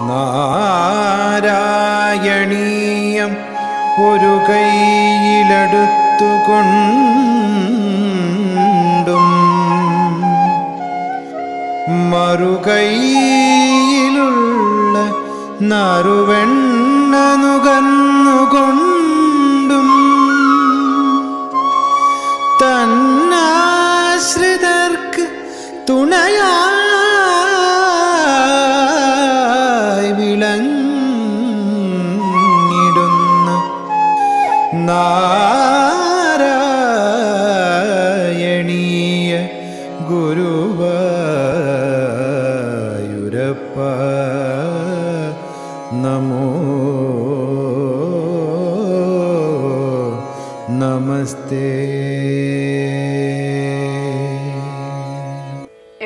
നാരായണീയം ഒരു കൈയിലെടുത്തുകൊണ്ടും മറുകൈയിലുള്ള നറുവെണ്ണ നുകർന്നുകൊണ്ടും തന്നാശ്രിതർക്ക് തുണയായി വിളങ്ങിടുന്ന നാരായണീയ ഗുരുവായൂരപ്പ നമോ നമസ്തേ.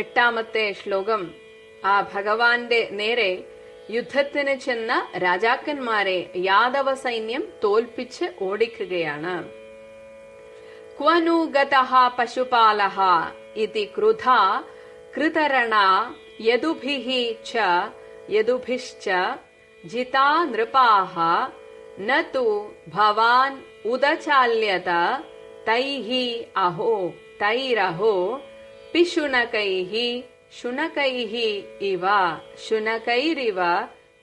എട്ടാമത്തെ ശ്ലോകം ആ ഭഗവാന്റെ നേരെ യുദ്ധത്തിന് ചെന്ന രാജാക്കന്മാരെ യാദവ സൈന്യം തോൽപ്പിച്ച് ഓടിക്കുകയാണ്. ക്വനു ഗതഃ പശുപാലഃ ഇതി ക്രുധാ കൃതരണ യദുഭിശ്ച ജിതാ നൃപാഃ ന തു ഭവാൻ ഉദചാല്യത തൈരഹോ പിശുനകൈഃ ശുനകൈഃ ഇവ ശുനകൈരിവ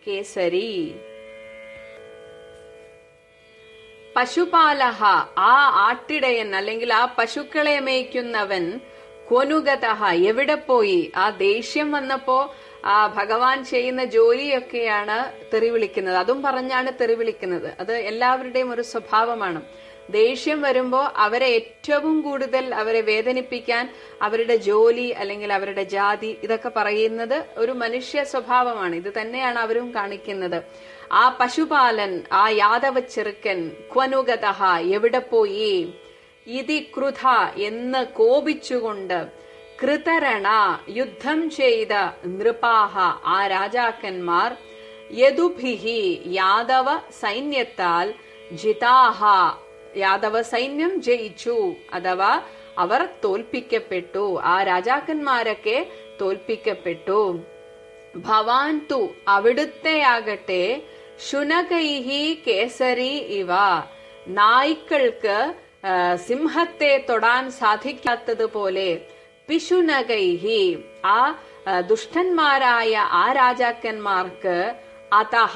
കേസരി. പശുപാലഹ, ആ ആട്ടിടയൻ അല്ലെങ്കിൽ ആ പശുക്കളെ മേയ്ക്കുന്നവൻ, ക്വനുഗതഃ, എവിടെ പോയി? ആ ദേഷ്യം വന്നപ്പോ ആ ഭഗവാൻ ചെയ്യുന്ന ജോലിയൊക്കെയാണ് തെറി വിളിക്കുന്നത്. അതും പറഞ്ഞാണ് തെറി വിളിക്കുന്നത്. അത് എല്ലാവരുടെയും ഒരു സ്വഭാവമാണ്. ദേഷ്യം വരുമ്പോ അവരെ ഏറ്റവും കൂടുതൽ അവരെ വേദനിപ്പിക്കാൻ അവരുടെ ജോലി അല്ലെങ്കിൽ അവരുടെ ജാതി ഇതൊക്കെ പറയുന്നത് ഒരു മനുഷ്യ സ്വഭാവമാണ്. ഇത് തന്നെയാണ് അവരും കാണിക്കുന്നത്. ആ പശുപാലൻ, ആ യാദവ ചെറുക്കൻ, ക്വനുഗതഃ, എവിടെ പോയി? ഇതി ക്രുധ, എന്ന് കോപിച്ചുകൊണ്ട്, കൃതരണ, യുദ്ധം ചെയ്ത, നൃപാഹ, ആ രാജാക്കന്മാർ, യദുഭിഹി, യാദവ സൈന്യത്താൽ, ജിതാഹ, യാദവ സൈന്യം ജയിച്ചു, അഥവാ അവർ തോൽപ്പിക്കപ്പെട്ടു. ആ രാജാക്കന്മാരൊക്കെ തോൽപ്പിക്കപ്പെട്ടു. ഭവാൻ തു, അവിടുത്തെയാകട്ടെ, ശുനകൈഹി കേസരി ഇവ, നായ്ക്കൾക്ക് സിംഹത്തെ തൊടാൻ സാധിക്കാത്തതുപോലെ, പിശുനകൈഹി, ആ ദുഷ്ടന്മാരായ ആ രാജാക്കന്മാർക്ക്, അതഹ,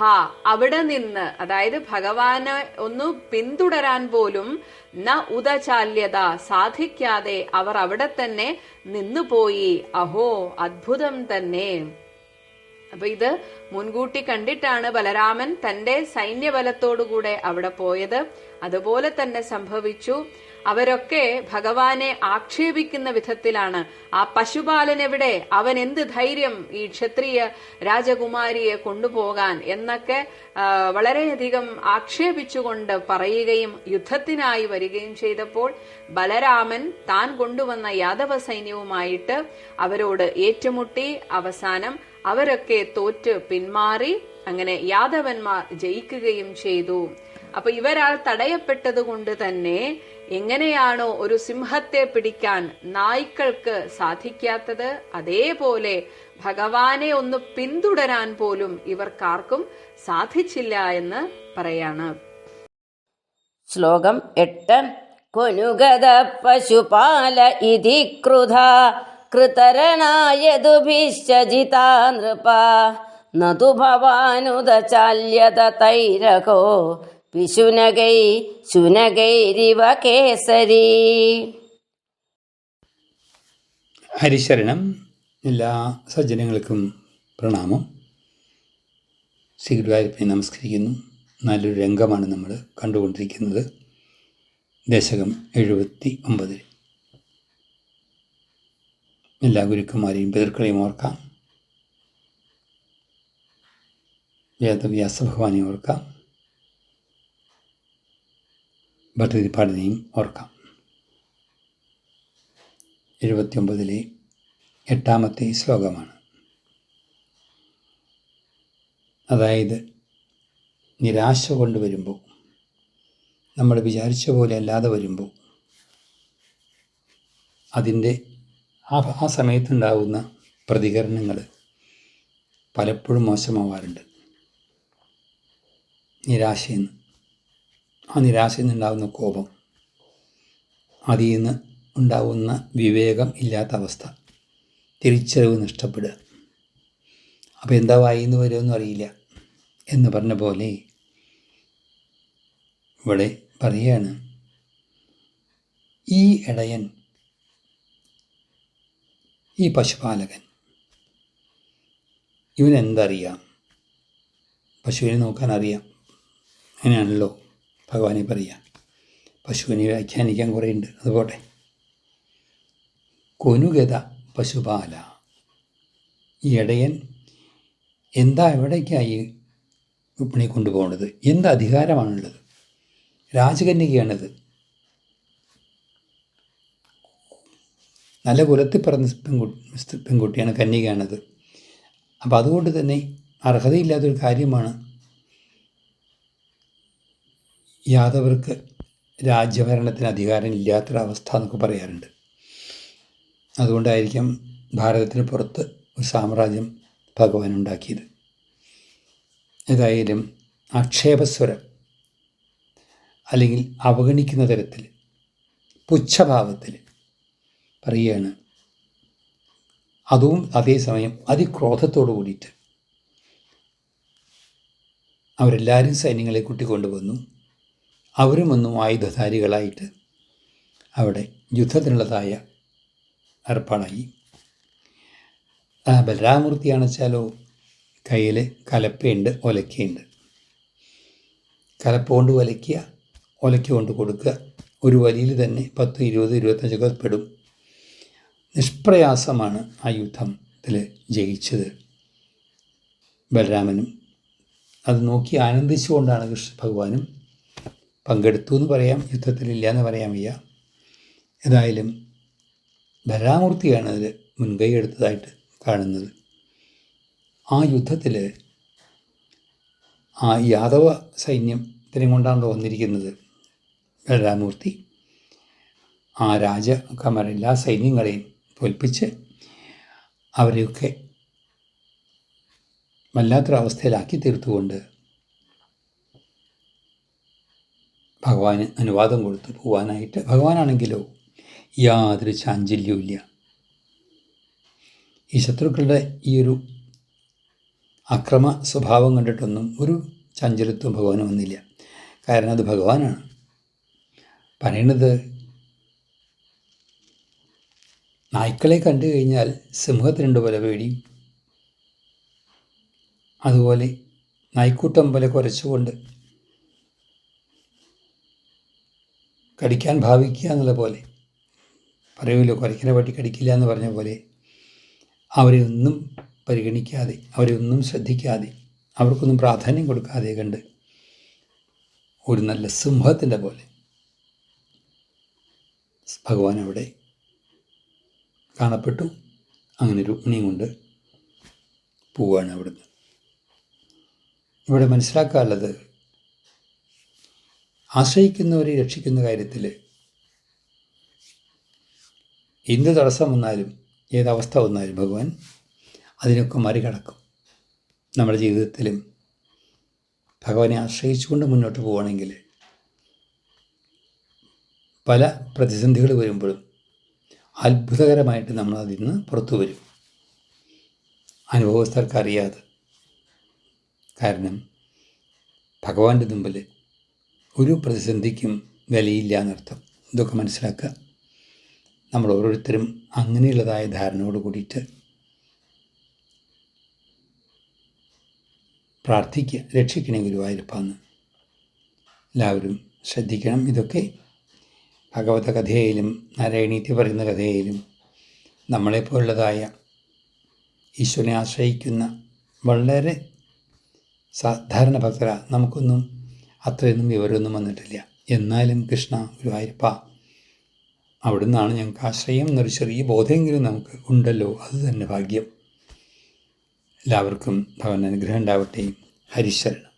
അവിടെ നിന്ന്, അതായത് ഭഗവാനെ ഒന്ന് പിന്തുടരാൻ പോലും, ന ഉദചാല്യത, സാധിക്കാതെ അവർ അവിടെ തന്നെ നിന്നുപോയി. അഹോ, അദ്ഭുതം തന്നെ. അപ്പൊ ഇത് മുൻകൂട്ടി കണ്ടിട്ടാണ് ബലരാമൻ തന്റെ സൈന്യബലത്തോടുകൂടെ അവിടെ പോയത്. അതുപോലെ തന്നെ സംഭവിച്ചു. അവരൊക്കെ ഭഗവാനെ ആക്ഷേപിക്കുന്ന വിധത്തിലാണ്. ആ പശുപാലൻ എവിടെ? അവൻ എന്ത് ധൈര്യം ഈ ക്ഷത്രിയ രാജകുമാരിയെ കൊണ്ടുപോകാൻ എന്നൊക്കെ വളരെയധികം ആക്ഷേപിച്ചുകൊണ്ട് പറയുകയും യുദ്ധത്തിനായി വരികയും ചെയ്തപ്പോൾ ബലരാമൻ താൻ കൊണ്ടുവന്ന യാദവ സൈന്യവുമായിട്ട് അവരോട് ഏറ്റുമുട്ടി. അവസാനം അവരൊക്കെ തോറ്റ് പിന്മാറി. അങ്ങനെ യാദവന്മാർ ജയിക്കുകയും ചെയ്തു. അപ്പൊ ഇവരാൽ തടയപ്പെട്ടത് കൊണ്ട് തന്നെ എങ്ങനെയാണോ ഒരു സിംഹത്തെ പിടിക്കാൻ നായ്ക്കൾക്ക് സാധിക്കാത്തത്, അതേപോലെ ഭഗവാനെ ഒന്ന് പിന്തുടരാൻ പോലും ഇവർക്കാർക്കും സാധിച്ചില്ല എന്ന് പറയാണ്. ശ്ലോകം 8. കൊനുഗത പശുപാല ഇതി ക്രുധ കൃതരണായദുഭിശ്ച ജിതാ നൃപ നതു ഭവാനുദചാല്യത തൈരകോ പിശുനകൈ ശുനകൈരിവ കേസരി. ഹരിശരണം. എല്ലാ സജ്ജനങ്ങൾക്കും പ്രണാമം. ശ്രീ ഗുരുവായൂരപ്പനെ നമസ്കരിക്കുന്നു. നല്ലൊരു രംഗമാണ് നമ്മൾ കണ്ടുകൊണ്ടിരിക്കുന്നത്. ദശകം 79. എല്ലാ ഗുരുക്കന്മാരെയും പിതൃക്കളെയും ഓർക്കാം. വേദവ്യാസ ഭഗവാനെ ഓർക്കാം. ഭട്ടതിരിപ്പാടിനെയും ഓർക്കാം. 79 8ാമത്തെ ശ്ലോകമാണ്. അതായത് നിരാശ കൊണ്ടുവരുമ്പോൾ, നമ്മൾ വിചാരിച്ച പോലെ അല്ലാതെ വരുമ്പോൾ അതിൻ്റെ ആ സമയത്തുണ്ടാകുന്ന പ്രതികരണങ്ങൾ പലപ്പോഴും മോശമാവാറുണ്ട്. നിരാശയിൽ നിന്ന്, ആ നിരാശയിൽ നിന്നുണ്ടാകുന്ന കോപം, അതിൽ നിന്ന് ഉണ്ടാകുന്ന വിവേകം ഇല്ലാത്ത അവസ്ഥ, തിരിച്ചറിവ് നഷ്ടപ്പെടുക. അപ്പോൾ എന്താ വായിന്ന് വരുമെന്നും അറിയില്ല എന്ന് പറഞ്ഞ പോലെ ഇവിടെ പറയുകയാണ്, ഈ ഇടയൻ, ഈ പശുപാലകൻ, ഇവനെന്തറിയാം? പശുവിനെ നോക്കാൻ അറിയാം. അങ്ങനെയാണല്ലോ ഭഗവാനെ പറയുക. പശുവിനെ വ്യാഖ്യാനിക്കാൻ കുറേ ഉണ്ട്, അതുപോട്ടെ. കൊനുഗത പശുപാല, ഈ ഇടയൻ എന്താ, എവിടേക്കായി വിപണി കൊണ്ടുപോകുന്നത്? എന്ത് അധികാരമാണുള്ളത്? രാജകന്യകയാണിത്, നല്ല കുലത്തിൽ പറഞ്ഞ പെൺകുട്ടിയാണ്, കന്യകയാണത്. അപ്പം അതുകൊണ്ട് തന്നെ അർഹതയില്ലാത്തൊരു കാര്യമാണ് യാദവർക്ക് രാജ്യഭരണത്തിന് അധികാരം ഇല്ലാത്തൊരവസ്ഥ എന്നൊക്കെ പറയാറുണ്ട്. അതുകൊണ്ടായിരിക്കും ഭാരതത്തിന് പുറത്ത് ഒരു സാമ്രാജ്യം ഭഗവാൻ ഉണ്ടാക്കിയത്. ഏതായാലും ആക്ഷേപസ്വരം അല്ലെങ്കിൽ അവഗണിക്കുന്ന തരത്തിൽ, പുച്ഛഭാവത്തിൽ പറയുകയാണ്. അതും അതേസമയം അതിക്രോധത്തോടു കൂടിയിട്ട് അവരെല്ലാവരും സൈന്യങ്ങളെ കൂട്ടിക്കൊണ്ടുവന്നു. അവരും ഒന്നും ആയുധധാരികളായിട്ട് അവിടെ യുദ്ധത്തിനുള്ളതായ ഏർപ്പാടായി. ബലരാമൂർത്തിയാണെച്ചാലോ കയ്യിൽ കലപ്പയുണ്ട്, ഒലക്കയുണ്ട്. കലപ്പ കൊണ്ട് ഒലയ്ക്കുക, ഒലക്ക കൊണ്ട് കൊടുക്കുക. ഒരു വലിയിൽ തന്നെ 10, 20, 25 പെടും. നിഷ്പ്രയാസമാണ് ആ യുദ്ധത്തിൽ ജയിച്ചത് ബലരാമനും. അത് നോക്കി ആനന്ദിച്ചുകൊണ്ടാണ് ഭഗവാനും പങ്കെടുത്തു എന്ന് പറയാം, യുദ്ധത്തിലില്ല എന്ന് പറയാൻ വയ്യ. ഏതായാലും ബലരാമൂർത്തിയാണ് അതിൽ മുൻകൈ എടുത്തതായിട്ട് കാണുന്നത്. ആ യുദ്ധത്തിൽ ആ യാദവ സൈന്യത്തിനെ കൊണ്ടാണല്ലോ വന്നിരിക്കുന്നത് ബലരാമൂർത്തി. ആ രാജകന്മാരെല്ലാ സൈന്യങ്ങളെയും തോൽപ്പിച്ച് അവരെയൊക്കെ വല്ലാത്തൊരവസ്ഥയിലാക്കി തീർത്തുകൊണ്ട് ഭഗവാന് അനുവാദം കൊടുത്തു പോകാനായിട്ട്. ഭഗവാനാണെങ്കിലോ യാതൊരു ചാഞ്ചല്യവും ഇല്ല. ഈ ശത്രുക്കളുടെ ഈ ഒരു അക്രമ സ്വഭാവം കണ്ടിട്ടൊന്നും ഒരു ചഞ്ചലത്വം ഭഗവാന് വന്നില്ല. കാരണം അത് ഭഗവാനാണ് പറയണത്. നായ്ക്കളെ കണ്ടു കഴിഞ്ഞാൽ സിംഹത്തിനുണ്ട് പോലെ പേടിയും, അതുപോലെ നായ്ക്കൂട്ടം പോലെ കുരച്ചുകൊണ്ട് കടിക്കാൻ ഭാവിക്കുക എന്നുള്ള പോലെ പറയുമല്ലോ, കുരയ്ക്കുന്ന പട്ടി കടിക്കില്ല എന്ന് പറഞ്ഞ പോലെ അവരെ ഒന്നും പരിഗണിക്കാതെ, അവരെ ഒന്നും ശ്രദ്ധിക്കാതെ, അവർക്കൊന്നും പ്രാധാന്യം കൊടുക്കാതെ കണ്ട് ഒരു നല്ല സിംഹത്തിൻ്റെ പോലെ ഭഗവാൻ അവിടെ കാണപ്പെട്ടു. അങ്ങനെ രുക്മിണിയും കൊണ്ട് പോവുകയാണ് അവിടുന്ന്. ഇവിടെ മനസ്സിലാക്കാനുള്ളത്, ആശ്രയിക്കുന്നവരെ രക്ഷിക്കുന്ന കാര്യത്തിൽ എന്ത് തടസ്സം വന്നാലും, ഏതവസ്ഥ വന്നാലും ഭഗവാൻ അതിനൊക്കെ മറികടക്കും. നമ്മുടെ ജീവിതത്തിലും ഭഗവാനെ ആശ്രയിച്ചുകൊണ്ട് മുന്നോട്ട് പോവുകയാണെങ്കിൽ പല പ്രതിസന്ധികൾ വരുമ്പോഴും അത്ഭുതകരമായിട്ട് നമ്മൾ അതിൽ നിന്ന് പുറത്തു വരും, അനുഭവസ്ഥർക്കറിയാതെ. കാരണം ഭഗവാന്റെ മുമ്പിൽ ഒരു പ്രതിസന്ധിക്കും വിലയില്ല എന്നർത്ഥം. ഇതൊക്കെ മനസ്സിലാക്കുക. നമ്മൾ ഓരോരുത്തരും അങ്ങനെയുള്ളതായ ധാരണയോട് കൂടിയിട്ട് പ്രാർത്ഥിക്കുക, രക്ഷിക്കണേ ഗുരുവായൂരപ്പാന്ന് എല്ലാവരും ശ്രദ്ധിക്കണം. ഇതൊക്കെ ഭഗവത കഥയിലും നാരായണീയത്തിൽ പറയുന്ന കഥയിലും നമ്മളെപ്പോലുള്ളതായ ഈശ്വരനെ ആശ്രയിക്കുന്ന വളരെ സാധാരണ ഭക്തരാ, നമുക്കൊന്നും അത്രയൊന്നും വിവരമൊന്നും വന്നിട്ടില്ല. എന്നാലും കൃഷ്ണ ഗുരുവായൂരപ്പ, അവിടുന്നാണ് ഞങ്ങൾക്ക് ആശ്രയം എന്നൊരു ചെറിയ ബോധമെങ്കിലും നമുക്ക് ഉണ്ടല്ലോ, അത് തന്നെ ഭാഗ്യം. എല്ലാവർക്കും ഭഗവാൻ അനുഗ്രഹം ഉണ്ടാവട്ടെ. ഹരിശരണം.